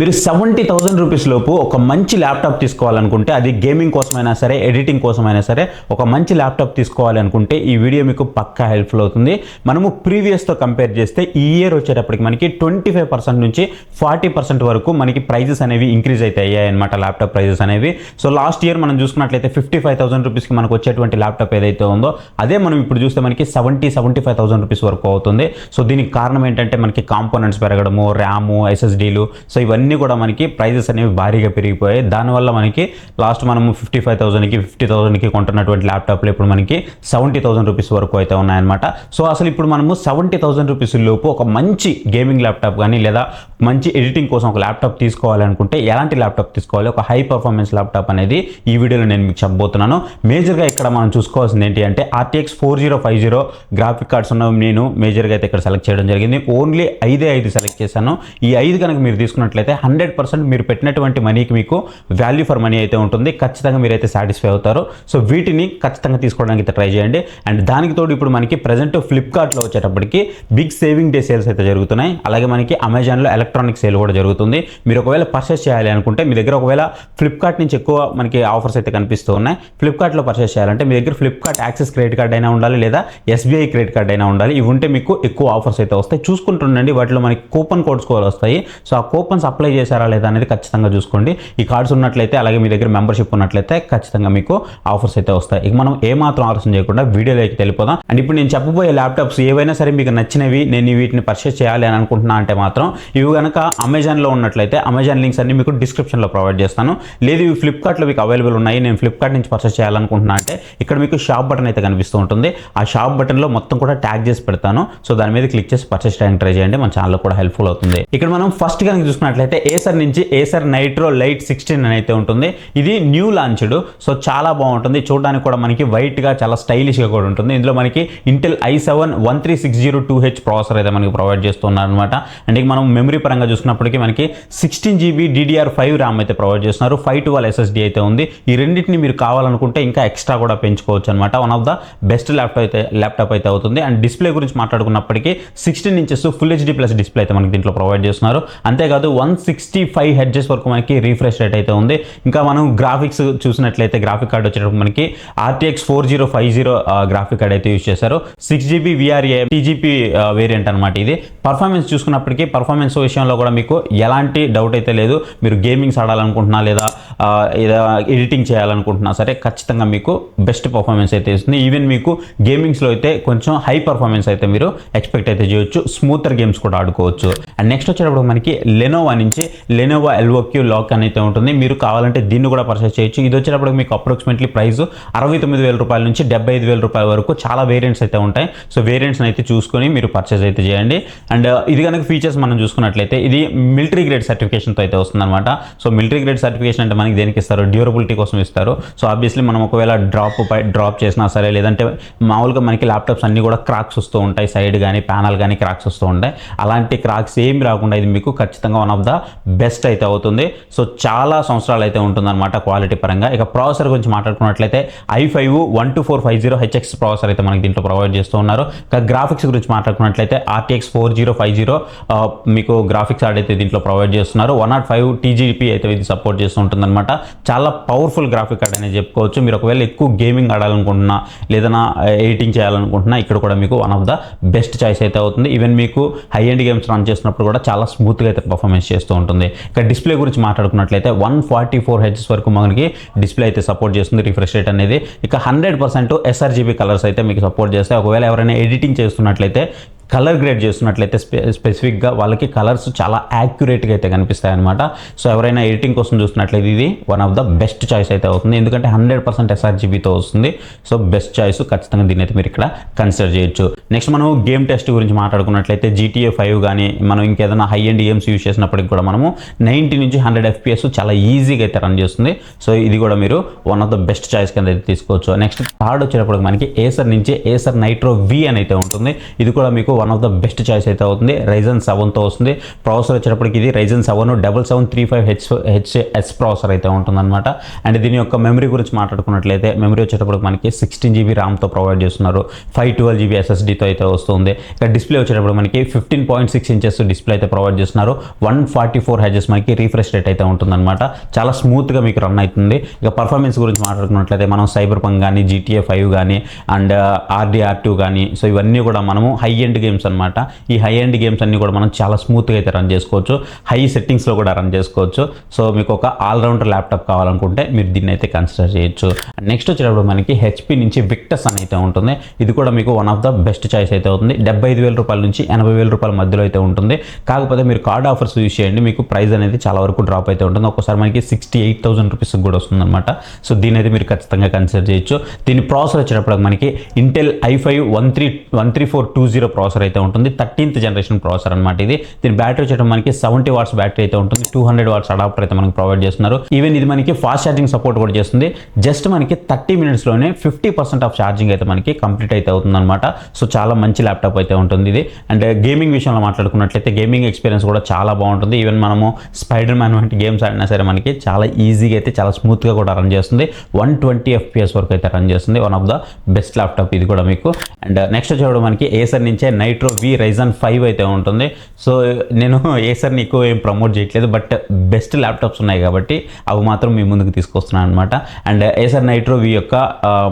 మీరు 70,000 రూపీస్ లోపు ఒక మంచి ల్యాప్టాప్ తీసుకోవాలనుకుంటే, అది గేమింగ్ కోసమైనా సరే, ఎడిటింగ్ కోసమైనా సరే, ఒక మంచి ల్యాప్టాప్ తీసుకోవాలి అనుకుంటే ఈ వీడియో మీకు పక్కా హెల్ప్ఫుల్ అవుతుంది. మనము ప్రీవియస్తో కంపేర్ చేస్తే ఈ ఇయర్ వచ్చేటప్పటికి మనకి 25% నుంచి 40% వరకు మనకి ప్రైజెస్ అనేవి ఇంక్రీజ్ అయితే అయ్యాయి అనమాట, ల్యాప్టాప్ ప్రైజెస్ అనేవి. సో లాస్ట్ ఇయర్ మనం చూసుకున్నట్లయితే 55,000 రూపీస్కి మనకు వచ్చేటువంటి ల్యాప్టాప్ ఏదైతే ఉందో అదే మనం ఇప్పుడు చూస్తే మనకి 75,000 రూపీస్ వరకు అవుతుంది. సో దీనికి కారణం ఏంటంటే మనకి కాంపోనెంట్స్ పెరగడము, ర్యాము, ఎస్ఎస్డీలు, సో ఇవన్నీ కూడా మనకి ప్రైజెస్ అనేవి భారీగా పెరిగిపోయాయి. దానివల్ల మనకి లాస్ట్ మనము 55,000కి 50,000కి కొంటున్నటువంటి ల్యాప్టాప్లు ఇప్పుడు మనకి 70,000 రూపీస్ వరకు అయితే ఉన్నాయన్నమాట. సో అసలు ఇప్పుడు మనము 70,000 రూపీస్ లోపు ఒక మంచి గేమింగ్ ల్యాప్టాప్ కానీ లేదా మంచి ఎడిటింగ్ కోసం ఒక ల్యాప్టాప్ తీసుకోవాలనుకుంటే ఎలాంటి ల్యాప్టాప్ తీసుకోవాలి, ఒక హై పర్ఫార్మెన్స్ ల్యాప్టాప్ అనేది ఈ వీడియోలో నేను మీకు చెప్పబోతున్నాను. మేజర్గా ఇక్కడ మనం చూసుకోవాల్సింది ఏంటి అంటే RTX 4050 గ్రాఫిక్ కార్డ్స్ ఉన్నవి నేను మేజర్గా అయితే ఇక్కడ సెలెక్ట్ చేయడం జరిగింది. ఓన్లీ 5 సెలెక్ట్ చేశాను. ఈ 5 కనుక మీరు తీసుకున్నట్లయితే 100% మీరు పెట్టినటువంటి మనీకి మీకు వాల్యూ ఫర్ మనీ అయితే ఉంటుంది. ఖచ్చితంగా మీరైతే సాటిస్ఫై అవుతారు. సో వీటిని ఖచ్చితంగా తీసుకోవడానికి అయితే ట్రై చేయండి. అండ్ దానికి తోడు ఇప్పుడు మనకి ప్రజెంట్ ఫ్లిప్కార్ట్లో వచ్చేటప్పటికి బిగ్ సేవింగ్ డే సేల్స్ అయితే జరుగుతున్నాయి. అలాగే మనకి అమెజాన్లో ఎలక్ట్రానిక్ సేల్ కూడా జరుగుతుంది. మీరు ఒకవేళ పర్చేస్ చేయాలి అనుకుంటే మీ దగ్గర ఒకవేళ ఫ్లిప్కార్ట్ నుంచి ఎక్కువ మనకి ఆఫర్స్ అయితే కనిపిస్తూ ఉన్నాయి. ఫ్లిప్కార్ట్లో పర్చేస్ చేయాలంటే మీ దగ్గర ఫ్లిప్కార్ట్ యాక్సెస్ క్రెడిట్ కార్డ్ అయినా ఉండాలి, లేదా SBI క్రెడిట్ కార్డ్ అయినా ఉండాలి. ఇవి ఉంటే మీకు ఎక్కువ ఆఫర్స్ అయితే వస్తాయి. చూసుకుంటుండండి, వాటిలో మనకి కూపన్ కోడ్స్ కూడా వస్తాయి. సో ఆ కూపన్స్ అప్లై చేశారా లేదా అనేది ఖచ్చితంగా చూసుకోండి. ఈ కార్డ్స్ ఉన్నట్లయితే, అలాగే మీ దగ్గర మెంబర్షిప్ ఉన్నట్లయితే ఖచ్చితంగా మీకు ఆఫర్స్ అయితే వస్తాయి. ఇక మనం ఏమాత్రం ఆలస్యం చేయకుండా వీడియోలోకి వెళ్ళిపోదాం. అండ్ ఇప్పుడు నేను చెప్పబోయే ల్యాప్టాప్స్ ఏవైనా సరే మీకు నచ్చినవి, నేను వీటిని పర్చేస్ చేయాలి అని అనుకుంటున్నా అంటే మాత్రం ఇవి కనుక అమెజాన్లో ఉన్నట్లయితే అమెజాన్ లింక్స్ అన్ని మీకు డిస్క్రిప్షన్లో ప్రొవైడ్ చేస్తాను. లేదు ఇవి ఫ్లిప్కార్ట్లో మీకు అవైలబుల్ ఉన్నాయి, నేను ఫ్లిప్కార్ట్ నుంచి పర్చేస్ చేయాలనుకుంటున్నా అంటే ఇక్కడ మీకు షాప్ బటన్ అయితే కనిపిస్తూ ఉంటుంది. ఆ షాప్ బటన్లో మొత్తం కూడా ట్యాగ్ చేసి పెడతాను. సో దాని మీద క్లిక్ చేసి పర్చేస్ చేయడానికి ట్రై చేయండి. మన ఛానల్ కూడా హెల్ప్ఫుల్ అవుతుంది. ఇక్కడ మనం ఫస్ట్ కనుక చూసుకున్నట్లయితే ఏసర్ నుంచి ఏసర్ నైట్రో లైట్ 16 అని అయితే ఉంటుంది. ఇది న్యూ లాంచ్డ్. సో చాలా బాగుంటుంది. చూడడానికి కూడా మనకి వైట్గా చాలా స్టైలిష్గా కూడా ఉంటుంది. ఇందులో మనకి ఇంటెల్ i7 13602H ప్రాసెసర్ అయితే మనకి ప్రొవైడ్ చేస్తున్నారు అనమాట. అంటే మనం మెమరీ పరంగా చూసుకున్నప్పటికీ మనకి 16GB DDR5 ర్యామ్ అయితే ప్రొవైడ్ చేస్తున్నారు. 512 SSD అయితే ఉంది. ఈ రెండింటిని మీరు కావాలనుకుంటే ఇంకా ఎక్స్ట్రా కూడా పెంచుకోవచ్చు అనమాట. One of the best laptop అయితే అవుతుంది. అండ్ డిస్ప్లే గురించి మాట్లాడుకున్నప్పటికీ 16 inches full HD plus display అయితే మనకి దీంట్లో ప్రొవైడ్ చేస్తున్నారు. అంతేకాదు 165 Hz వరకు మనకి రీఫ్రెష్ రేట్ అయితే ఉంది. ఇంకా మనం గ్రాఫిక్స్ చూసినట్లయితే గ్రాఫిక్ కార్డ్ వచ్చేటప్పుడు మనకి RTX 4050 గ్రాఫిక్ కార్డ్ అయితే యూజ్ చేశారు. 6GB VRA TGP వేరియంట్ అనమాట. ఇది పర్ఫార్మెన్స్ చూసుకున్నప్పటికీ పర్ఫార్మెన్స్ విషయంలో కూడా మీకు ఎలాంటి డౌట్ అయితే లేదు. మీరు గేమింగ్స్ ఆడాలనుకుంటున్నా లేదా ఎడిటింగ్ చేయాలనుకుంటున్నా సరే ఖచ్చితంగా మీకు బెస్ట్ పర్ఫార్మెన్స్ అయితే ఇస్తుంది. ఈవెన్ మీకు గేమింగ్స్లో అయితే కొంచెం హై పర్ఫార్మెన్స్ అయితే మీరు ఎక్స్పెక్ట్ అయితే చేయొచ్చు. స్మూతర్ గేమ్స్ కూడా ఆడుకోవచ్చు. అండ్ నెక్స్ట్ వచ్చేటప్పుడు మనకి లెనోవా నుంచి లెనోవా LOQ లాక్ అయితే ఉంటుంది. మీరు కావాలంటే దీన్ని కూడా పర్చేస్ చేయొచ్చు. ఇది వచ్చేటప్పుడు మీకు అప్రాక్సిమేట్లీ ప్రైస్ 69,000 రూపాయల నుంచి 75,000 రూపాయల వరకు చాలా వేరియంట్స్ అయితే ఉంటాయి. సో వేరియంట్స్ అయితే చూసుకొని మీరు పర్చేస్ అయితే చేయండి. అండ్ ఇది కనుక ఫీచర్స్ మనం చూసుకున్నట్లయితే ఇది మిలిటరీ గ్రేడ్ సర్టిఫికేషన్తో అయితే వస్తుంది అనమాట. సో మిలిటరీ గ్రేడ్ సర్టిఫికేషన్ అంటే మనకి దేనికి ఇస్తారు? డ్యూరబిలిటీ కోసం ఇస్తారు. సో ఆబ్వియస్లీ మనం ఒకవేళ డ్రాప్ చేసినా సరే, లేదంటే మామూలుగా మనకి ల్యాప్టాప్స్ అన్ని కూడా క్రాక్స్ వస్తూ ఉంటాయి, సైడ్ కానీ ప్యానల్ కానీ క్రాక్స్ వస్తూ ఉంటాయి. అలాంటి క్రాక్స్ ఏమి రాకుండా ఇది మీకు ఖచ్చితంగా వన్ ఆఫ్ ద బెస్ట్ అయితే అవుతుంది. సో చాలా సంవత్సరాలు అయితే ఉంటుందన్నమాట క్వాలిటీ పరంగా. ఇక ప్రాసెసర్ గురించి మాట్లాడుకున్నట్లయితే i5 12450HX ప్రాసెసర్ అయితే మనకి దీంట్లో ప్రొవైడ్ చేస్తూ ఉన్నారు. ఇక గ్రాఫిక్స్ గురించి మాట్లాడుకున్నట్లయితే RTX 4050 మీకు గ్రాఫిక్స్ కార్డ్ అయితే దీంట్లో ప్రొవైడ్ చేస్తున్నారు. 105 TGP అయితే ఇది సపోర్ట్ చేస్తూ ఉంటుందన్నమాట. చాలా పవర్ఫుల్ గ్రాఫిక్ కార్డ్ అనేది చెప్పుకోవచ్చు. మీరు ఒకవేళ ఎక్కువ గేమింగ్ ఆడాలనుకుంటున్నా లేదా ఎడిటింగ్ చేయాలనుకుంటున్నా ఇక్కడ కూడా మీకు one of the best choice అయితే అవుతుంది. ఈవెన్ మీకు హై ఎండ్ గేమ్స్ రన్ చేసినప్పుడు కూడా చాలా స్మూత్గా అయితే పర్ఫార్మెన్స్ చేస్తూ ఉంటుంది. ఇక డిస్ప్లే గురించి మాట్లాడుకున్నట్లయితే 144 Hz వరకు మనకి డిస్ప్లే అయితే సపోర్ట్ చేస్తుంది, రిఫ్రెష్ రేట్ అనేది. ఇక 100% sRGB కలర్స్ అయితే మీకు సపోర్ట్ చేస్తాయి. ఒకవేళ ఎవరైనా ఎడిటింగ్ చేస్తున్నట్లయితే, కలర్ గ్రేడ్ చేస్తున్నట్లయితే స్పెసిఫిక్గా వాళ్ళకి కలర్స్ చాలా యాక్యురేట్గా అయితే కనిపిస్తాయి అనమాట. సో ఎవరైనా ఎడిటింగ్ కోసం చూస్తున్నట్లయితే ఇది one of the best choice అయితే అవుతుంది. ఎందుకంటే 100% sRGBతో వస్తుంది. సో బెస్ట్ చాయిస్, ఖచ్చితంగా దీన్ని అయితే మీరు ఇక్కడ కన్సిడర్ చేయొచ్చు. నెక్స్ట్ మనం గేమ్ టెస్ట్ గురించి మాట్లాడుకున్నట్లయితే GTA 5 కానీ మనం ఇంకేదైనా హై ఎండ్ గేమ్స్ యూజ్ చేసినప్పటికి కూడా మనము 90 నుంచి 100 FPS చాలా ఈజీగా అయితే రన్ చేస్తుంది. సో ఇది కూడా మీరు one of the best choice కింద అయితే తీసుకోవచ్చు. నెక్స్ట్ థర్డ్ వచ్చేటప్పుడు మనకి ఏసర్ నుంచి ఏసర్ నైట్రో V అని అయితే ఉంటుంది. ఇది కూడా మీకు one of the best choice అయితే అవుతుంది. Ryzen 7తో వస్తుంది. ప్రాసెసర్ వచ్చేటప్పటికి ఇది Ryzen 7 7735HS ప్రాసెసర్ అయితే ఉంటుందన్నమాట. అండ్ దీని యొక్క మెమరీ గురించి మాట్లాడుకున్నట్లయితే మెమరీ వచ్చేటప్పటికి మనకి 16GB ర్యామ్తో ప్రొవైడ్ చేస్తున్నారు. 512GB SSDతో అయితే వస్తుంది. ఇక డిస్ప్లే వచ్చేటప్పుడు మనకి 15.6 ఇంచెస్ డిస్ప్లే అయితే ప్రొవైడ్ చేస్తున్నారు. 144 44 హెడ్జెస్ మనకి రీఫ్రెష్ రేట్ అయితే ఉంటుందన్నమాట. చాలా స్మూత్గా మీకు రన్ అవుతుంది. ఇక పర్ఫార్మెన్స్ గురించి మాట్లాడుకున్నట్లయితే మనం సైబర్ పంక్ కానీ, GTA 5 కానీ అండ్ RDR2 కానీ, సో ఇవన్నీ కూడా మనము హై ఎండ్ గేమ్స్ అనమాట. ఈ హై ఎండ్ గేమ్స్ అన్ని కూడా మనం చాలా స్మూత్గా అయితే రన్ చేసుకోవచ్చు, హై సెట్టింగ్స్లో కూడా రన్ చేసుకోవచ్చు. సో మీకు ఒక ఆల్రౌండర్ ల్యాప్టాప్ కావాలనుకుంటే మీరు దీన్ని అయితే కన్సిడర్ చేయొచ్చు. నెక్స్ట్ వచ్చేటప్పుడు మనకి HP నుంచి విక్టస్ అని అయితే ఉంటుంది. ఇది కూడా మీకు one of the best choice అయితే అవుతుంది. 75,000 రూపాయల నుంచి 80,000 రూపాయల మధ్యలో అయితే ఉంటుంది. కాకపోతే మీరు కార్డ్ ఆఫర్స్ యూస్ చేయండి, మీకు ప్రైస్ అనేది చాలా వరకు డ్రాప్ అయితే ఉంటుంది. ఒక్కసారి మనకి 68,000 రూపీస్ కూడా వస్తుంది అనమాట. సో దీని అయితే మీరు ఖచ్చితంగా కన్సిడర్ చేయొచ్చు. దీని ప్రాసెసర్ వచ్చేటప్పుడు మనకి ఇంటెల్ i5 13420 ప్రాసెసర్ అయితే ఉంటుంది. 13th జనరేషన్ ప్రాసెసర్ అనమాట ఇది. దీని బ్యాటరీ వచ్చేటప్పుడు మనకి 70 వాట్స్ బ్యాటరీ అయితే ఉంటుంది. 200 వాట్స్ అడాప్టర్ అయితే మనకి ప్రొవైడ్ చేస్తున్నారు. ఈవెన్ ఇది మనకి ఫాస్ట్ ఛార్జింగ్ సపోర్ట్ కూడా చేస్తుంది. జస్ట్ మనకి 30 మినిట్స్లోనే 50% ఆఫ్ ఛార్జింగ్ అయితే మనకి కంప్లీట్ అయితే అవుతుంది అనమాట. సో చాలా మంచి ల్యాప్టాప్ అయితే ఉంటుంది ఇది. అండ్ గేమింగ్ విషయంలో మాట్లాడుకున్నట్లయితే గేమింగ్ ఎక్స్పీరియన్స్ కూడా చాలా బాగుంటుంది. ఈవెన్ మనము స్పైడర్ మ్యాన్ వంటి గేమ్స్ ఆడినా సరే మనకి చాలా ఈజీగా అయితే చాలా స్మూత్గా కూడా రన్ చేస్తుంది. 120 FPS వరకు అయితే రన్ చేస్తుంది. One of the best laptop ఇది కూడా మీకు. అండ్ నెక్స్ట్ వచ్చేవాడు మనకి ఏసర్ నుంచే నైట్రో V Ryzen 5 అయితే ఉంటుంది. సో నేను ఏసర్ని ఎక్కువ ఏం ప్రమోట్ చేయట్లేదు, బట్ బెస్ట్ ల్యాప్టాప్స్ ఉన్నాయి కాబట్టి అవి మాత్రం మీ ముందుకు తీసుకొస్తున్నాను అనమాట. అండ్ ఏసర్ నైట్రో V యొక్క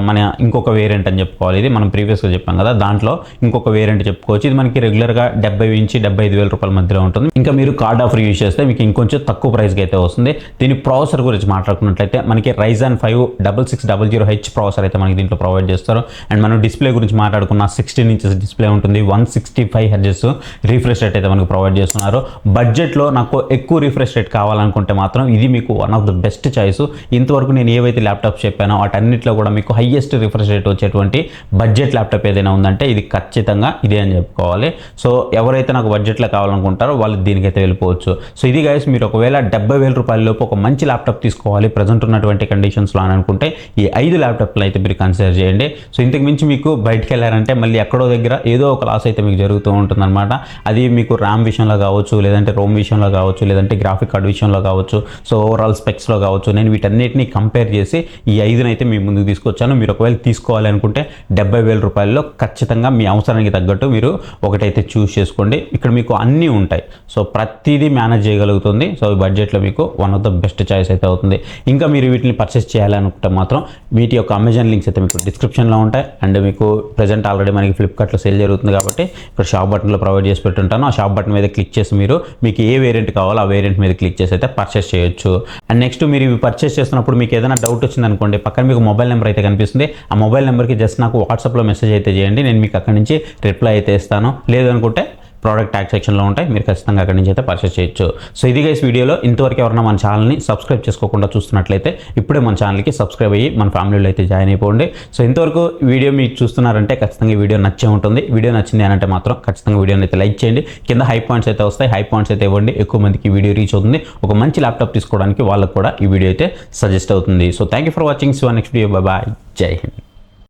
మన ఇంకొక వేరియంట్ అని చెప్పుకోవాలి. ఇది మనం ప్రీవియస్గా చెప్పాం కదా, దాంట్లో ఇంకొక వేరియంట్ చెప్పుకోవచ్చు. ఇది మనకి రెగ్యులర్గా 70 నుంచి 75,000 రూపాయల మధ్యలో ఉంటుంది. ఇంకా మీరు కార్డ్ ఆఫర్ యూజ్ చేస్తే మీకు ఇంకొంచెం తక్కువ ప్రైస్కి అయితే వస్తుంది. దీని ప్రాసెసర్ గురించి మాట్లాడుకున్నట్లయితే మనకి Ryzen 5 6600H ప్రాసెసర్ అయితే మనకి దీంట్లో ప్రొవైడ్ చేస్తారు. అండ్ మనం డిస్ప్లే గురించి మాట్లాడుకున్న 16 ఇంచెస్ డిస్ప్లే ఉంటుంది. 165 హెర్ట్జ్ రీఫ్రెష్ రేట్ అయితే మనకు ప్రొవైడ్ చేస్తున్నారు. బడ్జెట్లో నాకు ఎక్కువ రీఫ్రెష్ రేట్ కావాలనుకుంటే మాత్రం ఇది మీకు one of the best choice. ఇంతవరకు నేను ఏవైతే ల్యాప్టాప్స్ చెప్పానో వాటన్నిటిలో కూడా మీకు హైయెస్ట్ రిఫ్రెష్ రేట్ వచ్చేటువంటి బడ్జెట్ ల్యాప్టాప్ ఏదైనా ఉందంటే ఇది ఖచ్చితంగా ఇదే అని చెప్పుకోవాలి. సో ఎవరైతే నాకు బడ్జెట్లో కావాలనుకుంటారో వాళ్ళు దీనికైతే వెళ్ళిపోవచ్చు. సో ఇది గైస్, మీరు ఒకవేళ 70,000 రూపాయల లోపు ఒక మంచి ల్యాప్టాప్ తీసుకోవాలి ప్రజెంట్ ఉన్నటువంటి కండిషన్స్లో అని అనుకుంటే ఈ 5 ల్యాప్టాప్లు అయితే మీరు కన్సిడర్ చేయండి. సో ఇంతకు మించి మీకు బయటకు వెళ్ళారంటే మళ్ళీ ఎక్కడో దగ్గర ఏదో ఒక లాస్ అయితే మీకు జరుగుతూ ఉంటుందన్నమాట. అది మీకు ర్యామ్ విషయంలో కావచ్చు, లేదంటే రోమ్ విషయంలో కావచ్చు, లేదంటే గ్రాఫిక్ కార్డ్ విషయంలో కావచ్చు, సో ఓవరాల్ స్పెక్స్లో కావచ్చు. నేను వీటన్నిటిని కంపేర్ చేసి ఈ 5 అయితే మీ ముందుకు తీసుకొచ్చాను. మీరు ఒకవేళ తీసుకోవాలి అనుకుంటే 70,000 రూపాయల్లో ఖచ్చితంగా మీ అవసరానికి తగ్గట్టు మీరు ఒకటైతే చూస్ చేసుకోండి. ఇక్కడ మీకు అన్నీ ఉంటాయి. సో ప్రతిదీ మేనేజ్ చేయగలుగుతుంది. సో ఈ బడ్జెట్లో మీకు one of the best choice అయితే అవుతుంది. ఇంకా మీరు వీటిని పర్చేస్ చేయాలనుకుంటే మాత్రం వీటి యొక్క అమెజాన్ లింక్స్ అయితే మీకు డిస్క్రిప్షన్లో ఉంటాయి. అండ్ మీకు ప్రజెంట్ ఆల్రెడీ మనకి ఫ్లిప్కార్ట్లో సేల్ జరుగుతుంది కాబట్టి ఇక్కడ షాప్ బటన్లో ప్రొవైడ్ చేసి పెట్టుంటాను. ఆ షాప్ బటన్ మీద క్లిక్ చేసి మీరు మీకు ఏ వేరియంట్ కావాలో ఆ వేరియంట్ మీద క్లిక్ చేసి అయితే పర్చేస్ చేయొచ్చు. అండ్ నెక్స్ట్ మీరు ఇవి పర్చేస్ చేస్తున్నప్పుడు మీకు ఏదైనా డౌట్ వచ్చింది అనుకోండి, పక్కన మీకు మొబైల్ నెంబర్ అయితే కనిపిస్తుంది. ఆ మొబైల్ నెంబర్కి జస్ట్ నాకు వాట్సాప్లో మెసేజ్ అయితే చేయండి. నేను మీకు అక్కడి నుంచి రిప్లై అయితే ఇస్తాను. లేదనుకుంటే ప్రోడక్ట్ ట్యాగ్ సెక్షన్లో ఉంటాయి, మీరు ఖచ్చితంగా అక్కడి నుంచి అయితే పర్చేస్ చేయొచ్చు. సో ఇది గైస్ వీడియోలో. ఇంతవరకు ఎవరైనా మన ఛానల్ని సబ్స్క్రైబ్ చేసుకోకుండా చూస్తున్నట్లయితే ఇప్పుడే మన ఛానల్కి సబ్స్క్రైబ్ అయ్యి మన ఫ్యామిలీలో అయితే జాయిన్ అయిపోండి. సో ఇంతవరకు వీడియో మీకు చూస్తున్నారంటే ఖచ్చితంగా ఈ వీడియో నచ్చే ఉంటుంది. వీడియో నచ్చింది అని అంటే మాత్రం ఖచ్చితంగా వీడియోని అయితే లైక్ చేయండి. కింద హై పాయింట్స్ అయితే వస్తాయి, హై పాయింట్స్ అయితే ఇవ్వండి. ఎక్కువ మందికి వీడియో రీచ్ అవుతుంది. ఒక మంచి ల్యాప్టాప్ తీసుకోవడానికి వాళ్ళకు కూడా ఈ వీడియో అయితే సజెస్ట్ అవుతుంది. So thank you for watching. So next video. Bye, జై హింద్.